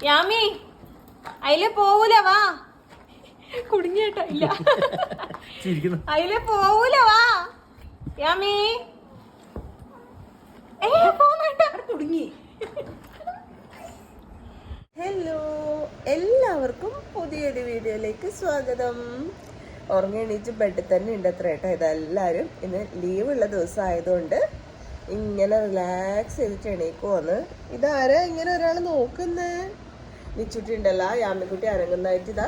യാമി അതിലെ പോവൂല വാ. കുടുങ്ങിയേട്ടാ ഇല്ല, അതിലെ പോവൂല വാ യാമി. കുടുങ്ങി. ഹലോ, എല്ലാവർക്കും പുതിയൊരു വീഡിയോയിലേക്ക് സ്വാഗതം. ഉറങ്ങിണീറ്റ് ബെഡിൽ തന്നെ ഉണ്ട് അത്ര ഏട്ടാ. ഇതെല്ലാവരും ഇന്ന് ലീവുള്ള ദിവസം ആയതുകൊണ്ട് ഇങ്ങനെ റിലാക്സ് ചെയ്തിട്ട് എണീക്കുവാന്ന്. ഇതാരാ ഇങ്ങനെ ഒരാൾ നോക്കുന്നേ? നിച്ചുട്ടി ഉണ്ടല്ലോ, യാമിക്കുട്ടി അനങ്ങുന്നതായിട്ട് ഇതാ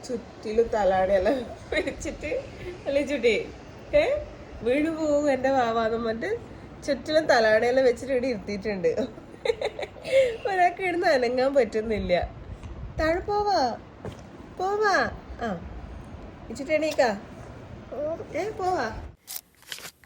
ചുറ്റിലും തലാടിയെല്ലാം പിടിച്ചിട്ട് അല്ലേ ചുട്ടി വീണ് പോവും എൻ്റെ വാവാന്നും പറഞ്ഞിട്ട് ചുറ്റിലും തലാടിയെല്ലാം വെച്ചിട്ട് ഇവിടെ ഇരുത്തിയിട്ടുണ്ട്. ഒരാൾക്ക് ഇടുന്ന് അനങ്ങാൻ പറ്റുന്നില്ല. താഴെ പോവാ പോവാ. ആ നിച്ചുട്ടി എണീക്കാ പോവാ.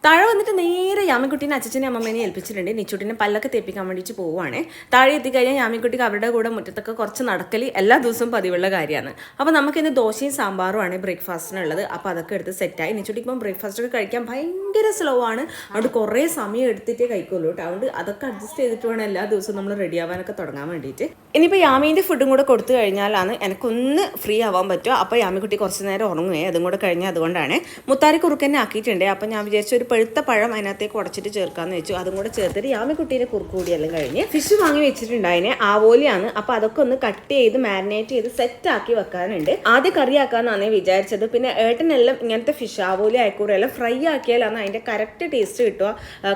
താഴെ വന്നിട്ട് നേരെ യാമിക്കുട്ടീനെ അച്ഛനെ അമ്മമ്മേനെ ഏൽപ്പിച്ചിട്ടുണ്ട്. നിച്ചുട്ടിനെ പല്ലൊക്കെ തേപ്പിക്കാൻ വേണ്ടിയിട്ട് പോവുകയാണ്. താഴെ എത്തിക്കഴിഞ്ഞാൽ യാമിക്കുട്ടിക്ക് അവരുടെ കൂടെ മുറ്റത്തൊക്കെ കുറച്ച് നടക്കൽ എല്ലാ ദിവസവും പതിവുള്ള കാര്യമാണ്. അപ്പോൾ നമുക്കിന്ന് ദോശയും സാമ്പാറുമാണ് ബ്രേക്ക്ഫാസ്റ്റിനുള്ളത്. അപ്പോൾ അതൊക്കെ എടുത്ത് സെറ്റായി. നിച്ചുട്ടിക്ക് ഇപ്പം ബ്രേക്ക്ഫാസ്റ്റൊക്കെ കഴിക്കാൻ ഭയങ്കര സ്ലോ ആണ്. അതുകൊണ്ട് കുറേ സമയം എടുത്തിട്ടേ കഴിക്കുള്ളൂ കേട്ടോ. അതുകൊണ്ട് അതൊക്കെ അഡ്ജസ്റ്റ് ചെയ്തിട്ട് വേണം എല്ലാ ദിവസവും നമ്മൾ റെഡി ആവാനൊക്കെ തുടങ്ങാൻ വേണ്ടിയിട്ട്. ഇനിയിപ്പോൾ യാമീൻ്റെ ഫുഡും കൂടെ കൊടുത്തു കഴിഞ്ഞാലാണ് എനിക്കൊന്ന് ഫ്രീ ആവാൻ പറ്റുക. അപ്പോൾ യാമിക്കുട്ടി കുറച്ച് നേരം ഉറങ്ങുകയെ അതും കൂടെ കഴിഞ്ഞാൽ അതുകൊണ്ടാണ്. മുത്താരി കുറുക്കന്നെ ആക്കിയിട്ടുണ്ട്. അപ്പോൾ ഞാൻ വിചാരിച്ച ഒരു പഴുത്ത പഴം അതിനകത്തേക്ക് ഉടച്ചിട്ട് ചേർക്കാമെന്ന് വെച്ചു. അതും കൂടെ ചേർത്തിട്ട് യാമിക്കുട്ടീനെ കുറുക്ക് കൂടിയെല്ലാം കഴിഞ്ഞ് ഫിഷ് വാങ്ങി വെച്ചിട്ടുണ്ടായിന്. ആവോലിയാണ്. അപ്പോൾ അതൊക്കെ ഒന്ന് കട്ട് ചെയ്ത് മാരിനേറ്റ് ചെയ്ത് സെറ്റാക്കി വെക്കാനുണ്ട്. ആദ്യം കറി ആക്കാമെന്നാണ് വിചാരിച്ചത്. പിന്നെ ഏട്ടനെല്ലാം ഇങ്ങനത്തെ ഫിഷ് ആവോലി അയക്കൂറെല്ലാം ഫ്രൈ ആക്കിയാലാണ് അതിൻ്റെ കറക്റ്റ് ടേസ്റ്റ് കിട്ടുക.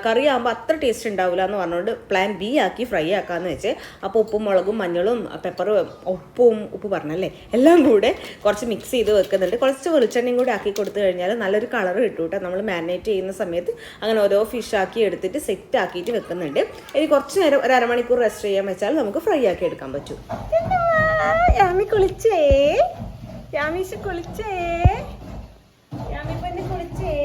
കറി ആകുമ്പോൾ അത്ര ടേസ്റ്റ് ഉണ്ടാവില്ല എന്ന് പറഞ്ഞുകൊണ്ട് പ്ലാൻ ബി ആക്കി ഫ്രൈ ആക്കാമെന്ന് വെച്ച്. അപ്പോൾ ഉപ്പും മുളകും മഞ്ഞളും പെപ്പറും ഉപ്പ് പറഞ്ഞല്ലേ എല്ലാം കൂടെ കുറച്ച് മിക്സ് ചെയ്ത് വെക്കുന്നുണ്ട്. കുറച്ച് വെളിച്ചെണ്ണയും കൂടി ആക്കി കൊടുത്തു കഴിഞ്ഞാൽ നല്ലൊരു കളർ കിട്ടും കേട്ടോ. നമ്മൾ മാരിനേറ്റ് ചെയ്യുന്ന സമയത്ത് അങ്ങനെ ഓരോ ഫിഷ് ആക്കി എടുത്തിട്ട് സെറ്റ് ആക്കിയിട്ട് വെക്കുന്നുണ്ട്. ഇനി കുറച്ച് നേരം ഒരു അരമണിക്കൂർ റെസ്റ്റ് ചെയ്യാൻ വെച്ചാൽ നമുക്ക് ഫ്രൈ ആക്കി എടുക്കാൻ പറ്റും. യാമി കുളിച്ചേ, യാമീഷ് കുളിച്ചേ, യാമി പൊന്ന് കുളിച്ചേ.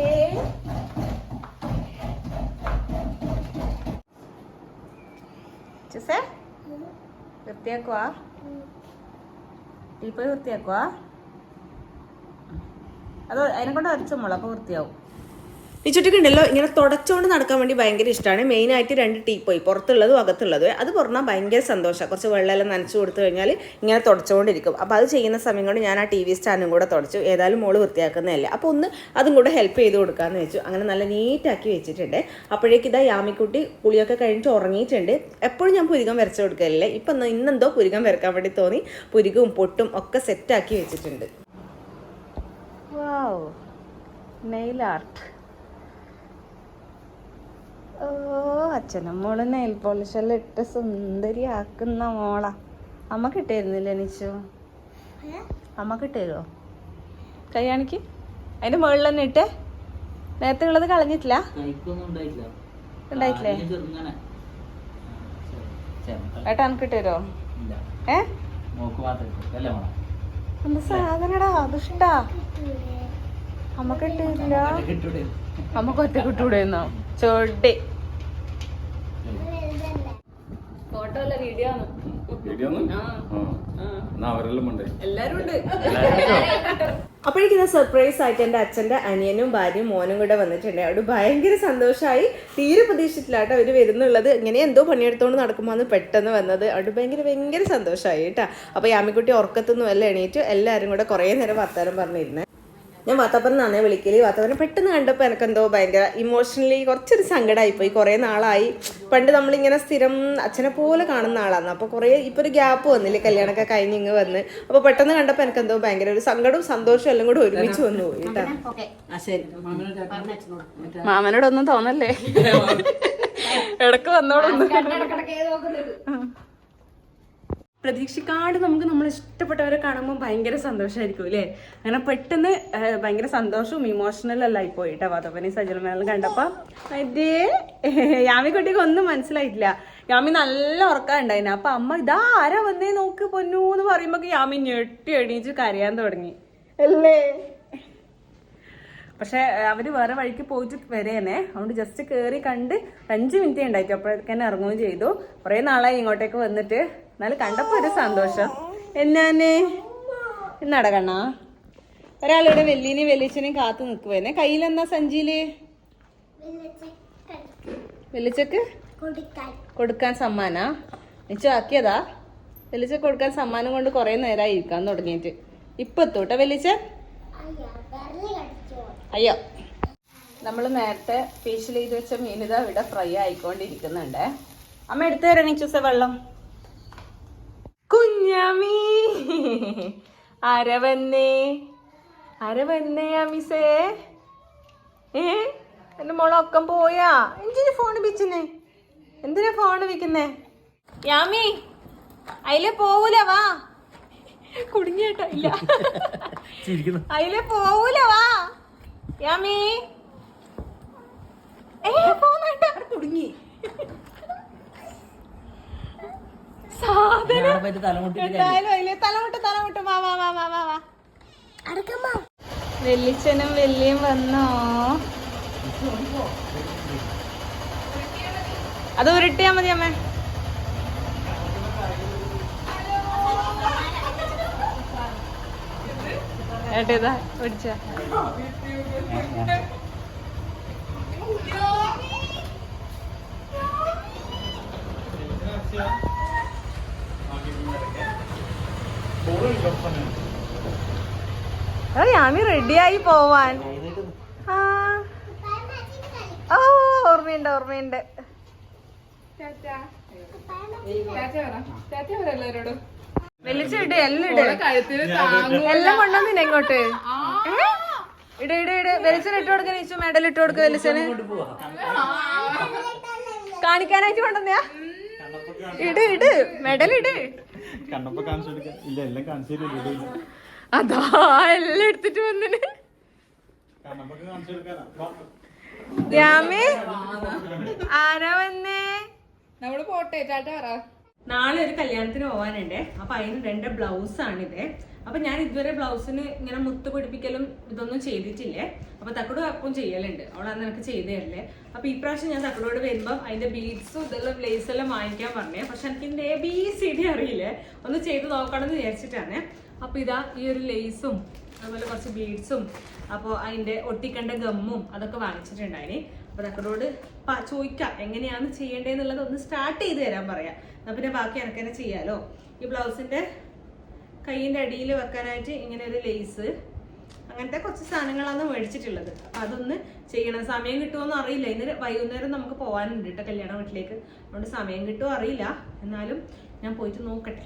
വൃത്തിയാക്കുവാ, ഇപ്പോൾ വൃത്തിയാക്കുവാ. അത് അതിനെ കൊണ്ട് അരച്ച മുളക് വൃത്തിയാവും. നിച്ചുട്ടിക്കുണ്ടല്ലോ ഇങ്ങനെ തുടച്ചുകൊണ്ട് നടക്കാൻ വേണ്ടി ഭയങ്കര ഇഷ്ടമാണ്. മെയിനായിട്ട് 2 ടീപ്പോയി, പുറത്തുള്ളതും അകത്തുള്ളതും. അത് പറഞ്ഞാൽ ഭയങ്കര സന്തോഷമാണ്. കുറച്ച് വെള്ളമെല്ലാം നനച്ച് കൊടുത്തു കഴിഞ്ഞാൽ ഇങ്ങനെ തുടച്ചുകൊണ്ടിരിക്കും. അപ്പോൾ അത് ചെയ്യുന്ന സമയം കൊണ്ട് ഞാൻ ആ TV സ്റ്റാൻഡും കൂടെ തുടച്ചു. ഏതായാലും മോള് വൃത്തിയാക്കുന്നതല്ലേ, അപ്പോൾ ഒന്ന് അതും കൂടെ ഹെൽപ്പ് ചെയ്ത് കൊടുക്കാമെന്ന് വെച്ചു. അങ്ങനെ നല്ല നീറ്റാക്കി വെച്ചിട്ടുണ്ട്. അപ്പോഴേക്ക് ഇതാ യാമിക്കുട്ടി കുളിയൊക്കെ കഴിഞ്ഞിട്ട് ഉറങ്ങിയിട്ടുണ്ട്. എപ്പോഴും ഞാൻ പുരികം വരച്ചു കൊടുക്കലില്ലേ, ഇപ്പം ഇന്നെന്തോ പുരികം വരക്കാൻ വേണ്ടി തോന്നി. പുരികവും പൊട്ടും ഒക്കെ സെറ്റാക്കി വെച്ചിട്ടുണ്ട്. വാവ്, നെയിൽ ആർട്ട്. ഓ, അച്ഛനും മോള് നെയിൽ പോളിഷെല്ലാം ഇട്ട് സുന്ദരി ആക്കുന്ന മോളാ. അമ്മ കിട്ടായിരുന്നില്ലേ നിച്ചു? അമ്മ കിട്ടുമോ? കൈ കാണിക്ക്. അതിന്റെ മുകളിൽ തന്നെ ഇട്ടേ. നേരത്തെ ഉള്ളത് കളഞ്ഞിട്ടില്ല? ഉണ്ടായിട്ടില്ലേ? ഏട്ടാ എനിക്ക് ഇട്ടുതരോ? എന്താ സാധനടാ ദുഷ്ടാ. അമ്മക്ക് ഇട്ടില്ല. അമ്മക്ക് ഒറ്റ കിട്ടൂടെന്നോ ചോട്ടെ? ഫോട്ടോ അല്ല വീഡിയോ ആണ്. എല്ലാരും ഉണ്ട്. അപ്പോഴേക്കും സർപ്രൈസ് ആയിട്ട് എൻ്റെ അച്ഛൻ്റെ അനിയനും ഭാര്യയും മോനും കൂടെ വന്നിട്ടുണ്ട്. അവിടെ ഭയങ്കര സന്തോഷമായി. തീരെ പ്രതീക്ഷിച്ചില്ല കേട്ടോ അവർ വരുന്നുള്ളത്. ഇങ്ങനെ എന്തോ പണിയെടുത്തോണ്ട് നടക്കുമ്പോൾ പെട്ടെന്ന് വന്നത്. അവിടെ ഭയങ്കര സന്തോഷമായി കേട്ടോ. അപ്പോൾ യാമിക്കുട്ടി ഉറക്കത്തൊന്നും എല്ലാം എണീറ്റ് എല്ലാവരും കൂടെ കുറേ നേരം വർത്താനം പറഞ്ഞിരുന്നേ. ഞാൻ വാത്താപ്പൻ നന്നേ വിളിക്കല്. വാത്താപ്പനെ പെട്ടെന്ന് കണ്ടപ്പോൾ എനിക്കെന്തോ ഭയങ്കര ഇമോഷണലി കുറച്ചൊരു സങ്കടമായിപ്പോയി. കുറേ നാളായി. പണ്ട് നമ്മളിങ്ങനെ സ്ഥിരം അച്ഛനെ പോലെ കാണുന്ന ആളാണ്. അപ്പോൾ കുറേ ഇപ്പോൾ ഒരു ഗ്യാപ്പ് വന്നില്ലേ, കല്യാണമൊക്കെ കഴിഞ്ഞ് ഇങ്ങ് വന്ന്. അപ്പോൾ പെട്ടെന്ന് കണ്ടപ്പോൾ എനിക്കെന്തോ ഭയങ്കര ഒരു സങ്കടവും സന്തോഷവും എല്ലാം കൂടെ ഒരുമിച്ച് വന്നു പോയി കേട്ടോ. മാമനോടൊന്നും തോന്നല്ലേ, ഇടക്ക് വന്നോളൊന്നും. പ്രതീക്ഷിക്കാണ്ട് നമുക്ക് നമ്മൾ ഇഷ്ടപ്പെട്ടവരെ കാണുമ്പോൾ ഭയങ്കര സന്തോഷമായിരിക്കും അല്ലേ. അങ്ങനെ പെട്ടെന്ന് ഭയങ്കര സന്തോഷവും ഇമോഷണലും എല്ലാം ആയിപ്പോയി കേട്ടോ. വാതപ്പനെയും സജലമേലും കണ്ടപ്പോൾ അതേ യാമിക്കുട്ടിക്ക് ഒന്നും മനസ്സിലായിട്ടില്ല. യാമി നല്ല ഉറക്കമുണ്ടായിന്. അപ്പം അമ്മ ഇതാ ആരാ വന്നേ നോക്ക് പൊന്നു എന്ന് പറയുമ്പോൾ യാമി ഞെട്ടി എണീച്ച് കരയാൻ തുടങ്ങി അല്ലേ. പക്ഷെ അവര് വേറെ വഴിക്ക് പോയിട്ട് വരേനെ. അതുകൊണ്ട് ജസ്റ്റ് കയറി കണ്ട് 5 മിനിറ്റേ ഉണ്ടായിട്ട് അപ്പോഴേക്കന്നെ ഇറങ്ങുകയും ചെയ്തു. കുറേ നാളായി ഇങ്ങോട്ടേക്ക് വന്നിട്ട്. എന്നാലും കണ്ടപ്പോൾ ഒരു സന്തോഷം. എന്നാന്നേ നടക്കണ്ണ ഒരാളിവിടെ വെല്ലിനെയും വെല്ലിച്ചനെയും കാത്തു നിൽക്കുവേനെ. കയ്യിലെന്നാ സഞ്ചിയില്? വെല്ലിച്ചക്ക് കൊടുക്കാൻ സമ്മാനാ നിച്ചു ആക്കിയതാ. വെല്ലിച്ച കൊടുക്കാൻ സമ്മാനം കൊണ്ട് കുറെ നേരമായി ഇരിക്കാൻ തുടങ്ങിയിട്ട്. ഇപ്പൊ എത്തൂട്ടെ വെല്ലിച്ച. അയ്യോ, നമ്മൾ നേരത്തെ ഫേഷ്യൽ ചെയ്ത് വെച്ച മീനിത ഇവിടെ ഫ്രൈ ആയിക്കൊണ്ടിരിക്കുന്നുണ്ട്. അമ്മ എടുത്തു തരണേ ചൂസ വെള്ളം. കുഞ്ഞാമീ അരവന്നേ അമിസേ. എന്റെ മോളൊക്കം പോയാ. എന്തിനാ ഫോണ് വെച്ചിനെ? എന്തിനാ ഫോണ് വെക്കുന്നേ? യാമി അതിലെ പോവൂല, വാ. കുടുങ്ങിയേട്ടാ. ഇല്ല, അതിലെ പോവൂല, വാ യാമി. കുടുങ്ങി സാധനം. എന്തായാലും അതിലെ തലമുട്ട്. വാ വാ വാ വാ വാ വാ. വെല്ലിച്ചനും വെല്ലിയും വന്നോ? അത് ഉരുട്ടിയാ മതി അമ്മ. ഏട്ടേതാ പിടിച്ച. യാമി റെഡിയായി പോവാൻ. ഓ, ഓർമ്മയുണ്ട്. വെളിച്ചിട്ട് എല്ലാം കൊണ്ടുവന്നില്ല ഇങ്ങോട്ട്. ഇട് വെളിച്ചന് ഇട്ട് കൊടുക്കാൻ ഇച്ചു. മെഡൽ ഇട്ട് കൊടുക്ക വെളിച്ചന് കാണിക്കാനായിട്ട് കൊണ്ടുവന്നയാ. ഇട് മെഡൽ ഇട്. അതാ എല്ലാം എടുത്തിട്ട് വന്നിന്. യാമി ആരാ വന്നേ? നമ്മള് പോട്ടെ, ടാറ്റ പറ. നാളെ ഒരു കല്യാണത്തിന് പോവാനുണ്ട്. അപ്പൊ അതിന് 2 ബ്ലൗസാണിത്. അപ്പൊ ഞാൻ ഇതുവരെ ബ്ലൗസിന് ഇങ്ങനെ മുത്ത് പിടിപ്പിക്കലും ഇതൊന്നും ചെയ്തിട്ടില്ലേ. അപ്പൊ തക്കടു അപ്പം ചെയ്യലുണ്ട്. അവളന്ന് എനിക്ക് ചെയ്തു തരല്ലേ. അപ്പൊ ഈ പ്രാവശ്യം ഞാൻ തക്കടോട് വരുമ്പം അതിന്റെ ബീഡ്സും ഇതെല്ലാം ബ്ലേസ് എല്ലാം വാങ്ങിക്കാൻ പറഞ്ഞേ. പക്ഷെ എനിക്ക് ഇതിന്റെ ABCD അറിയില്ലേ. ഒന്ന് ചെയ്ത് നോക്കണം എന്ന് വിചാരിച്ചിട്ടാണ്. അപ്പൊ ഇതാ ഈ ഒരു ലേസും അതുപോലെ കുറച്ച് ബീഡ്സും അപ്പോൾ അതിന്റെ ഒട്ടിക്കണ്ട ഗമ്മും അതൊക്കെ വാങ്ങിച്ചിട്ടുണ്ടായിന്. അപ്പൊ തക്കടോട് ചോദിക്കാം എങ്ങനെയാണ് ചെയ്യേണ്ടതെന്നുള്ളത് ഒന്ന് സ്റ്റാർട്ട് ചെയ്ത് തരാൻ പറയാം. എന്നാ പിന്നെ ബാക്കി എനിക്ക് തന്നെ ചെയ്യാലോ. ഈ ബ്ലൗസിന്റെ കൈയിന്റെ അടിയിൽ വെക്കാനായിട്ട് ഇങ്ങനെ ഒരു ലേസ്, അങ്ങനത്തെ കുറച്ച് സാധനങ്ങളാണ് മേടിച്ചിട്ടുള്ളത്. അപ്പൊ അതൊന്ന് ചെയ്യണം. സമയം കിട്ടുമോന്നും അറിയില്ല. ഇന്ന് വൈകുന്നേരം നമുക്ക് പോകാനുണ്ട് കേട്ടോ കല്യാണ വീട്ടിലേക്ക്. അതുകൊണ്ട് സമയം കിട്ടുമോ അറിയില്ല. എന്നാലും ഞാൻ പോയിട്ട് നോക്കട്ടെ.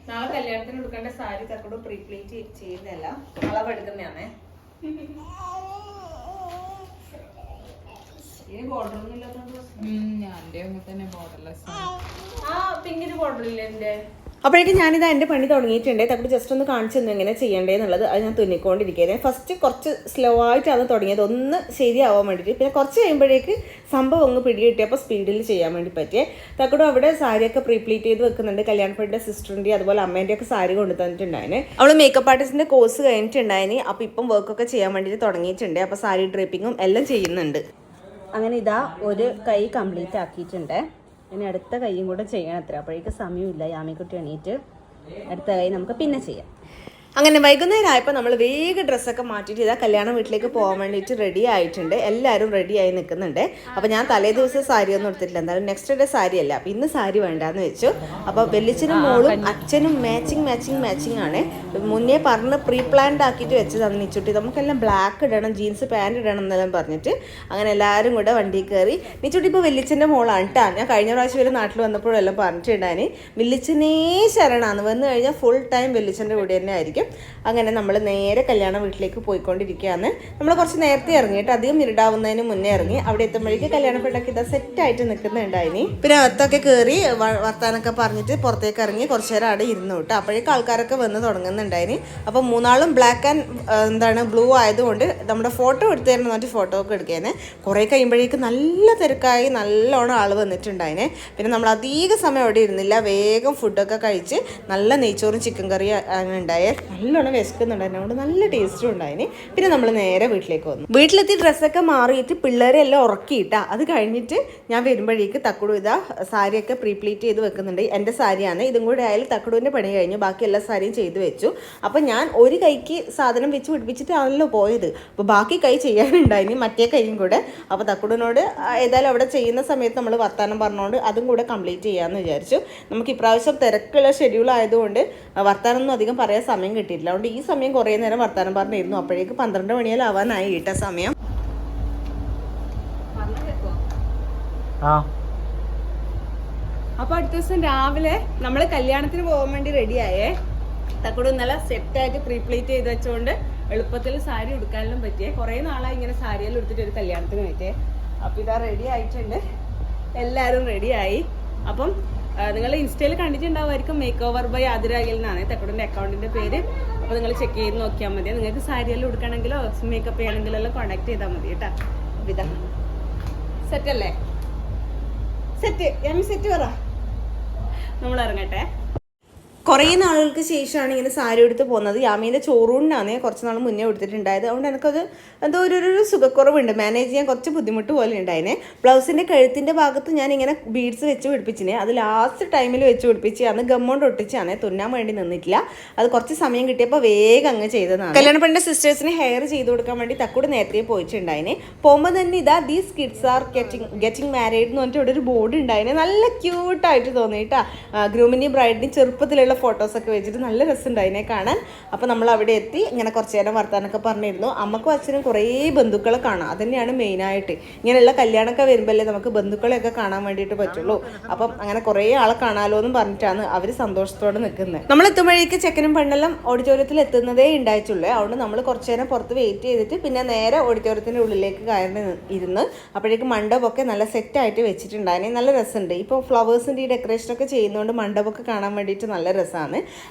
നാളെ കല്യാണത്തിന് എടുക്കേണ്ട സാരി തക്കോട് പ്രീപ്ലേറ്റ് ചെയ്യുന്നതല്ല, അളവ് എടുക്കുന്നതാണ്. ബോർഡറൊന്നും ഇല്ലാത്തോണ്ട് പിങ്കിന് ബോർഡർ ഇല്ല എന്റെ. അപ്പോഴേക്കും ഞാനിതാ എൻ്റെ പണി തുടങ്ങിയിട്ടുണ്ട്. തക്കോട് ജസ്റ്റ് ഒന്ന് കാണിച്ചു തന്നു എങ്ങനെ ചെയ്യേണ്ടതെന്നുള്ളത്. അത് ഞാൻ തുന്നിക്കൊണ്ടിരിക്കുന്നത്. ഫസ്റ്റ് കുറച്ച് സ്ലോ ആയിട്ടാണ് തുടങ്ങിയത്, ഒന്ന് ശരിയാവാൻ വേണ്ടിയിട്ട്. പിന്നെ കുറച്ച് കഴിയുമ്പോഴേക്ക് സംഭവം ഒന്ന് പിടികിട്ടിയപ്പോൾ സ്പീഡിൽ ചെയ്യാൻ വേണ്ടി പറ്റിയേ. തക്കോട് അവിടെ സാരിയൊക്കെ പ്രീപ്ലീറ്റ് ചെയ്ത് വെക്കുന്നുണ്ട്. കല്യാണപ്പെട്ടിൻ്റെ സിസ്റ്ററിൻ്റെ അതുപോലെ അമ്മേൻ്റെ ഒക്കെ സാരി കൊണ്ടു തന്നിട്ടുണ്ടായിന്. അവൾ മേക്കപ്പ് ആർട്ടിസ്റ്റിൻ്റെ കോഴ്സ് കഴിഞ്ഞിട്ടുണ്ടായിന്. അപ്പോൾ ഇപ്പം വർക്കൊക്കെ ചെയ്യാൻ വേണ്ടിയിട്ട് തുടങ്ങിയിട്ടുണ്ട്. അപ്പോൾ സാരി ഡ്രേപ്പിങ്ങും എല്ലാം ചെയ്യുന്നുണ്ട്. അങ്ങനെ ഇതാ ഒരു കൈ കംപ്ലീറ്റ് ആക്കിയിട്ടുണ്ട്. ഇനി അടുത്ത കൈയും കൂടെ ചെയ്യണം. അത്ര അപ്പോഴേക്ക് സമയമില്ല. യാമിക്കുട്ടി എണീറ്റ് അടുത്ത കൈ നമുക്ക് പിന്നെ ചെയ്യാം. അങ്ങനെ വൈകുന്നേരം ആയപ്പോൾ നമ്മൾ വേഗം ഡ്രസ്സൊക്കെ മാറ്റിയിട്ട് ഇതാ കല്യാണം വീട്ടിലേക്ക് പോകാൻ വേണ്ടിയിട്ട് റെഡി ആയിട്ടുണ്ട്. എല്ലാവരും റെഡിയായി നിൽക്കുന്നുണ്ട്. അപ്പോൾ ഞാൻ തലേ ദിവസം സാരി ഒന്നും എടുത്തിട്ടില്ല. എന്തായാലും നെക്സ്റ്റ് ഡേ സാരി അല്ല, അപ്പോൾ ഇന്ന് സാരി വേണ്ടാന്ന് വെച്ചു. അപ്പോൾ വെല്ലിച്ചനും മോളും അച്ഛനും മാച്ചിങ് ആണ്. മുന്നേ പറഞ്ഞ് പ്രീ പ്ലാൻഡ് ആക്കിയിട്ട് വെച്ചതാണ് നിച്ചുട്ടി. നമുക്കെല്ലാം ബ്ലാക്ക് ഇടണം, ജീൻസ് പാൻറ് ഇടണം എന്നെല്ലാം പറഞ്ഞിട്ട് അങ്ങനെ എല്ലാവരും കൂടെ വണ്ടി കയറി. നിച്ചുട്ടി ഇപ്പോൾ വെല്ലിച്ചൻ്റെ മോളാണ് കേട്ടോ. ഞാൻ കഴിഞ്ഞ പ്രാവശ്യം ഒരു നാട്ടിൽ വന്നപ്പോഴെല്ലാം പറഞ്ഞിട്ടുണ്ടായിന് വെല്ലിച്ചനേ ശരണാന്ന്. വന്നു കഴിഞ്ഞാൽ ഫുൾ ടൈം വെല്ലിച്ചൻ്റെ കൂടെ തന്നെ ആയിരിക്കും. അങ്ങനെ നമ്മൾ നേരെ കല്യാണ വീട്ടിലേക്ക് പോയിക്കൊണ്ടിരിക്കുകയാണ്. നമ്മൾ കുറച്ച് നേരത്തെ ഇറങ്ങിയിട്ട് അധികം ഇരുടാവുന്നതിന് മുന്നേ ഇറങ്ങി. അവിടെ എത്തുമ്പോഴേക്ക് കല്യാണപ്പെട്ടൊക്കെ ഇതാ സെറ്റായിട്ട് നിൽക്കുന്നുണ്ടായിനി. പിന്നെ അകത്തൊക്കെ കയറി വർത്താനൊക്കെ പറഞ്ഞിട്ട് പുറത്തേക്ക് ഇറങ്ങി കുറച്ച് നേരം അവിടെ ഇരുന്നു കേട്ടോ. അപ്പോഴേക്ക് ആൾക്കാരൊക്കെ വന്ന് തുടങ്ങുന്നുണ്ടായിനി. അപ്പോൾ മൂന്നാളും ബ്ലാക്ക് ആൻഡ് ബ്ലൂ ആയതുകൊണ്ട് നമ്മുടെ ഫോട്ടോ എടുത്തു തരുന്ന പറഞ്ഞിട്ട് ഫോട്ടോ ഒക്കെ എടുക്കേനെ. കുറേ കഴിയുമ്പോഴേക്ക് നല്ല തിരക്കായി, നല്ലോണം ആൾ വന്നിട്ടുണ്ടായിനെ. പിന്നെ നമ്മൾ അധിക സമയം അവിടെ ഇരുന്നില്ല. വേഗം ഫുഡൊക്കെ കഴിച്ച് നല്ല നെയ്ച്ചോറും ചിക്കൻ കറിയും ആണ് ഉണ്ടായത്. നല്ലോണം വിശക്കുന്നുണ്ടായിരുന്നു, അതുകൊണ്ട് നല്ല ടേസ്റ്റും ഉണ്ടായിന്. പിന്നെ നമ്മൾ നേരെ വീട്ടിലേക്ക് വന്നു. വീട്ടിലെത്തി ഡ്രസ്സൊക്കെ മാറിയിട്ട് പിള്ളേരെ എല്ലാം ഉറക്കിയിട്ടാ. അത് കഴിഞ്ഞിട്ട് ഞാൻ വരുമ്പോഴേക്ക് തക്കുടു ഇതാ സാരിയൊക്കെ പ്രീപ്ലീറ്റ് ചെയ്ത് വെക്കുന്നുണ്ട്. എൻ്റെ സാരിയാണ്, ഇതും കൂടെ ആയാലും തക്കുടുവിൻ്റെ പണി കഴിഞ്ഞു. ബാക്കി എല്ലാ സാരിയും ചെയ്ത് വെച്ചു. അപ്പം ഞാൻ ഒരു കൈക്ക് സാധനം വെച്ച് പിടിപ്പിച്ചിട്ടാണല്ലോ പോയത്, അപ്പോൾ ബാക്കി കൈ ചെയ്യാനുണ്ടായിന്, മറ്റേ കൈയും കൂടെ. അപ്പോൾ തക്കുടിനോട് ഏതായാലും അവിടെ ചെയ്യുന്ന സമയത്ത് നമ്മൾ വർത്താനം പറഞ്ഞുകൊണ്ട് അതും കൂടെ കംപ്ലീറ്റ് ചെയ്യാമെന്ന് വിചാരിച്ചു. നമുക്ക് ഇപ്രാവശ്യം തിരക്കുള്ള ഷെഡ്യൂൾ ആയതുകൊണ്ട് വർത്താനൊന്നും അധികം പറയാൻ സമയം കിട്ടിയിട്ടില്ല. അതുകൊണ്ട് ഈ സമയം കുറേ നേരം വർത്താനം പറഞ്ഞിരുന്നു. അപ്പോഴേക്ക് 12 മണിയാലാവാനായി കേട്ട സമയം. അപ്പൊ അടുത്ത ദിവസം രാവിലെ നമ്മൾ കല്യാണത്തിന് പോകാൻ വേണ്ടി റെഡിയായേ. തക്കൂടെ ഇന്നലെ സെറ്റായിട്ട് പ്രീപ്ലേറ്റ് ചെയ്ത് വെച്ചുകൊണ്ട് എളുപ്പത്തിൽ സാരി ഉടുക്കാനും പറ്റിയേ. കുറേ നാളായി ഇങ്ങനെ സാരിയെല്ലാം എടുത്തിട്ട് ഒരു കല്യാണത്തിന് പറ്റിയേ. അപ്പം ഇതാ റെഡി ആയിട്ടുണ്ട്, എല്ലാവരും റെഡിയായി. അപ്പം നിങ്ങൾ ഇൻസ്റ്റയിൽ കണ്ടിട്ടുണ്ടാവുമായിരിക്കും, മേക്ക് ഓവർ ബൈ ആതിരാഗിൽ എന്നാണ് തക്കുടിൻ്റെ അക്കൗണ്ടിൻ്റെ പേര്. അപ്പോൾ നിങ്ങൾ ചെക്ക് ചെയ്ത് നോക്കിയാൽ മതി. നിങ്ങൾക്ക് സാരിയെല്ലാം ഉടുക്കണമെങ്കിലോ മേക്കപ്പ് ചെയ്യണമെങ്കിലോ എല്ലാം കോൺടാക്ട് ചെയ്താൽ മതി കേട്ടോ. അപ്പം ഇതാ സെറ്റല്ലേ? സെറ്റ് സെറ്റ് പറ, നമ്മൾ ഇറങ്ങട്ടെ. കുറേ നാളുകൾക്ക് ശേഷമാണ് ഇങ്ങനെ സാരി എടുത്ത് പോകുന്നത്. യാമീൻ്റെ ചോറൂണിനാണ് കുറച്ച് നാൾ മുന്നേ എടുത്തിട്ടുണ്ടായത്. അതുകൊണ്ട് എനിക്കത് എന്തോ ഒരു സുഖക്കുറവുണ്ട്, മാനേജ് ചെയ്യാൻ കുറച്ച് ബുദ്ധിമുട്ട് പോലെ ഉണ്ടായിനെ. ബ്ലൗസിൻ്റെ കഴുത്തിൻ്റെ ഭാഗത്ത് ഞാൻ ഇങ്ങനെ ബീഡ്സ് വെച്ച് പിടിപ്പിച്ചിനെ. അത് ലാസ്റ്റ് ടൈമിൽ വെച്ച് പിടിപ്പിച്ച് അന്ന് ഗമ്മോണ്ട് ഒട്ടിച്ചാണ്, തുന്നാൻ വേണ്ടി നിന്നിട്ടില്ല. അത് കുറച്ച് സമയം കിട്ടിയപ്പോൾ വേഗം അങ്ങ് ചെയ്തതാണ്. കല്യാണ പെണ്ണിൻ്റെ സിസ്റ്റേഴ്സിന് ഹെയർ ചെയ്ത് കൊടുക്കാൻ വേണ്ടി തക്കൂടെ നേരത്തെ പോയിട്ടുണ്ടായിനെ. പോകുമ്പോൾ തന്നെ ഇതാ these kids are getting married എന്ന് പറഞ്ഞിട്ട് ഇവിടെ ഒരു ബോർഡ് ഉണ്ടായിനെ. നല്ല ക്യൂട്ടായിട്ട് തോന്നിയിട്ടാ. ഗ്രൂമിൻ്റെയും ബ്രൈഡിൻ്റെയും ചെറുപ്പത്തിലുള്ള ഫോട്ടോസൊക്കെ വെച്ചിട്ട് നല്ല രസമുണ്ട് അതിനെ കാണാൻ. അപ്പോൾ നമ്മൾ അവിടെ എത്തി ഇങ്ങനെ കുറച്ച് നേരം വർത്താനൊക്കെ പറഞ്ഞിരുന്നു. അമ്മക്കും അച്ഛനും കുറേ ബന്ധുക്കളെ കാണാം, അതുതന്നെയാണ് മെയിനായിട്ട്. ഇങ്ങനെയുള്ള കല്യാണമൊക്കെ വരുമ്പോഴല്ലേ നമുക്ക് ബന്ധുക്കളെയൊക്കെ കാണാൻ വേണ്ടിയിട്ട് പറ്റുള്ളൂ. അപ്പം അങ്ങനെ കുറേ ആളെ കാണാമല്ലോ എന്ന് പറഞ്ഞിട്ടാണ് അവർ സന്തോഷത്തോടെ നിൽക്കുന്നത്. നമ്മൾ എത്തുമ്പോഴേക്ക് ചെക്കനും പെണ്ണെല്ലാം ഓഡിറ്റോറിയത്തിൽ എത്തുന്നതേ ഉണ്ടായിട്ടുള്ളൂ. അതുകൊണ്ട് നമ്മൾ കുറച്ച് നേരം പുറത്ത് വെയിറ്റ് ചെയ്തിട്ട് പിന്നെ നേരെ ഓഡിറ്റോറിയത്തിൻ്റെ ഉള്ളിലേക്ക് കയറി ഇരുന്ന് അപ്പോഴേക്ക് മണ്ഡപമൊക്കെ നല്ല സെറ്റായിട്ട് വെച്ചിട്ടുണ്ടായിരുന്നു. നല്ല രസമുണ്ട്. ഇപ്പോൾ ഫ്ലവേഴ്സിൻ്റെ ഈ ഡെക്കറേഷനൊക്കെ ചെയ്യുന്നതുകൊണ്ട് മണ്ഡപമൊക്കെ കാണാൻ വേണ്ടിയിട്ട് നല്ല രസമാണ്.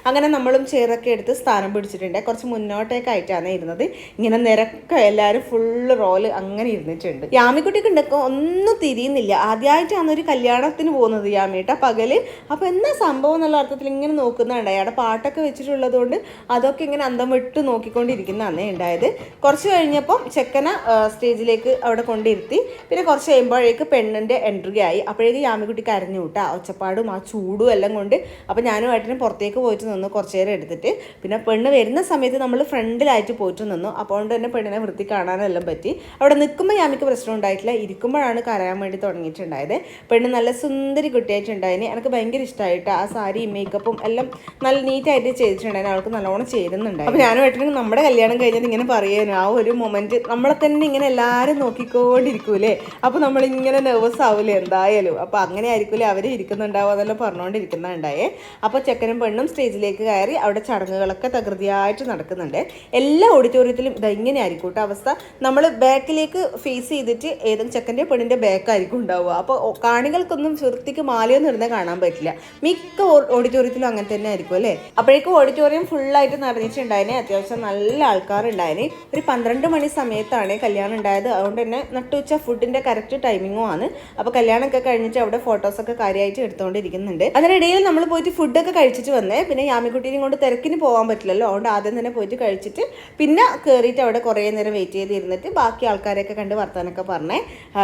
അങ്ങനെ നമ്മളും ചെയറൊക്കെ എടുത്ത് സ്ഥാനം പിടിച്ചിട്ടുണ്ട്. കുറച്ച് മുന്നോട്ടേക്ക് ആയിട്ടാണ് ഇരുന്നത്. ഇങ്ങനെ നിരക്കെ എല്ലാവരും ഫുള്ള് റോള് അങ്ങനെ ഇരുന്നിട്ടുണ്ട്. യാമിക്കുട്ടിക്ക് ഉണ്ടൊക്കെ ഒന്നും തിരിയുന്നില്ല. ആദ്യമായിട്ടാണ് ഒരു കല്യാണത്തിന് പോകുന്നത് യാമിട്ട പകല്. അപ്പോൾ എന്നാ സംഭവം എന്നുള്ള അർത്ഥത്തിൽ ഇങ്ങനെ നോക്കുന്നുണ്ടായി. അവിടെ പാട്ടൊക്കെ വെച്ചിട്ടുള്ളത് കൊണ്ട് അതൊക്കെ ഇങ്ങനെ അന്തം വിട്ട് നോക്കിക്കൊണ്ടിരിക്കുന്നതാണ് ഉണ്ടായത്. കുറച്ച് കഴിഞ്ഞപ്പം ചെക്കനെ സ്റ്റേജിലേക്ക് അവിടെ കൊണ്ടിരുത്തി. പിന്നെ കുറച്ച് കഴിയുമ്പോഴേക്ക് പെണ്ണിൻ്റെ എൻട്രി ആയി. അപ്പോഴേക്ക് യാമിക്കുട്ടി കരഞ്ഞു കൂട്ടാ, ഒച്ചപ്പാടും ആ ചൂടും എല്ലാം കൊണ്ട്. അപ്പോൾ ഞാനും ഏട്ടനും പുറത്തേക്ക് പോയിട്ട് നിന്നു കുറച്ച് നേരം എടുത്തിട്ട്. പിന്നെ പെണ്ണ് വരുന്ന സമയത്ത് നമ്മൾ ഫ്രണ്ടിലായിട്ട് പോയിട്ട് നിന്നു. അതുകൊണ്ട് തന്നെ പെണ്ണിനെ വൃത്തി കാണാനെല്ലാം പറ്റി. അവിടെ നിൽക്കുമ്പോൾ യാമിക്ക് പ്രശ്നം ഉണ്ടായിട്ടില്ല, ഇരിക്കുമ്പോഴാണ് കരയാൻ വേണ്ടി തുടങ്ങിയിട്ടുണ്ടായത്. പെണ്ണ് നല്ല സുന്ദരി കുട്ടിയായിട്ടുണ്ടായിന്. എനിക്ക് ഭയങ്കര ഇഷ്ടമായിട്ട് ആ സാരിയും മേക്കപ്പും എല്ലാം നല്ല നീറ്റായിട്ട് ചെയ്തിട്ടുണ്ടായിരുന്നു. അവൾക്ക് നല്ലോണം ചേരുന്നുണ്ടായി. അപ്പോൾ ഞാനും ഏട്ടനും നമ്മുടെ കല്യാണം കഴിഞ്ഞത് ഇങ്ങനെ പറയാനും ആ ഒരു മൊമെൻറ്റ് നമ്മളെ തന്നെ ഇങ്ങനെ എല്ലാവരും നോക്കിക്കൊണ്ടിരിക്കൂലേ. അപ്പോൾ നമ്മളിങ്ങനെ നെർവസ് ആവൂലേ എന്തായാലും. അപ്പോൾ അങ്ങനെ ആയിരിക്കൂലേ അവർ ഇരിക്കുന്നുണ്ടാവും അതെല്ലാം പറഞ്ഞുകൊണ്ടിരിക്കുന്നുണ്ടായേ. അപ്പോൾ ചെക്കനും പെണ്ണും സ്റ്റേജിലേക്ക് കയറി. അവിടെ ചടങ്ങുകളൊക്കെ തകൃതിയായിട്ട് നടക്കുന്നുണ്ട്. എല്ലാ ഓഡിറ്റോറിയത്തിലും ഇങ്ങനെ ആയിരിക്കും കേട്ടോ അവസ്ഥ. നമ്മൾ ബാക്കിലേക്ക് ഫേസ് ചെയ്തിട്ട് ഏതും ചെക്കൻ്റെ പെണ്ണിൻ്റെ ബാക്കായിരിക്കും ഉണ്ടാവുക. അപ്പോൾ കാണികൾക്കൊന്നും വൃത്തിക്ക് മാലയൊന്നും ഇടുന്നത് കാണാൻ പറ്റില്ല. മിക്ക ഓഡിറ്റോറിയത്തിലും അങ്ങനെ തന്നെ ആയിരിക്കും അല്ലേ. അപ്പോഴേക്കും ഓഡിറ്റോറിയം ഫുള്ളായിട്ട് നിറഞ്ഞിട്ടുണ്ടായിനെ. അത്യാവശ്യം നല്ല ആൾക്കാരുണ്ടായിന്. ഒരു 12 മണി സമയത്താണ് കല്യാണം ഉണ്ടായത്. അതുകൊണ്ട് തന്നെ നട്ടുച്ച ഫുഡിൻ്റെ കറക്റ്റ് ടൈമിങ്ങും ആണ്. അപ്പോൾ കല്യാണമൊക്കെ കഴിഞ്ഞിട്ട് അവിടെ ഫോട്ടോസൊക്കെ കാര്യമായിട്ട് എടുത്തുകൊണ്ടിരിക്കുന്നുണ്ട്. അതിനിടയിൽ നമ്മൾ പോയിട്ട് ഫുഡൊക്കെ കഴിച്ചിട്ട് വന്നേ. പിന്നെ യാമിക്കുട്ടീനെയും കൊണ്ട് തിരക്കിന് പോകാൻ പറ്റില്ലല്ലോ. അതുകൊണ്ട് ആദ്യം തന്നെ പോയിട്ട് കഴിച്ചിട്ട് പിന്നെ കയറിയിട്ട് അവിടെ കുറേ നേരം വെയിറ്റ് ചെയ്തിരുന്നിട്ട് ബാക്കി ആൾക്കാരെയൊക്കെ കണ്ട് വർത്താനൊക്കെ പറഞ്ഞേ.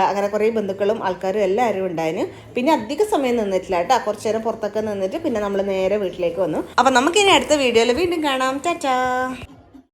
അങ്ങനെ കുറേ ബന്ധുക്കളും ആൾക്കാരും എല്ലാവരും ഉണ്ടായിരുന്നു. പിന്നെ അധിക സമയം നിന്നിട്ടില്ല കേട്ടോ. കുറച്ച് നേരം പുറത്തൊക്കെ നിന്നിട്ട് പിന്നെ നമ്മൾ നേരെ വീട്ടിലേക്ക് വന്നു. അപ്പം നമുക്കിനി അടുത്ത വീഡിയോയിൽ വീണ്ടും കാണാം. ടാറ്റാ.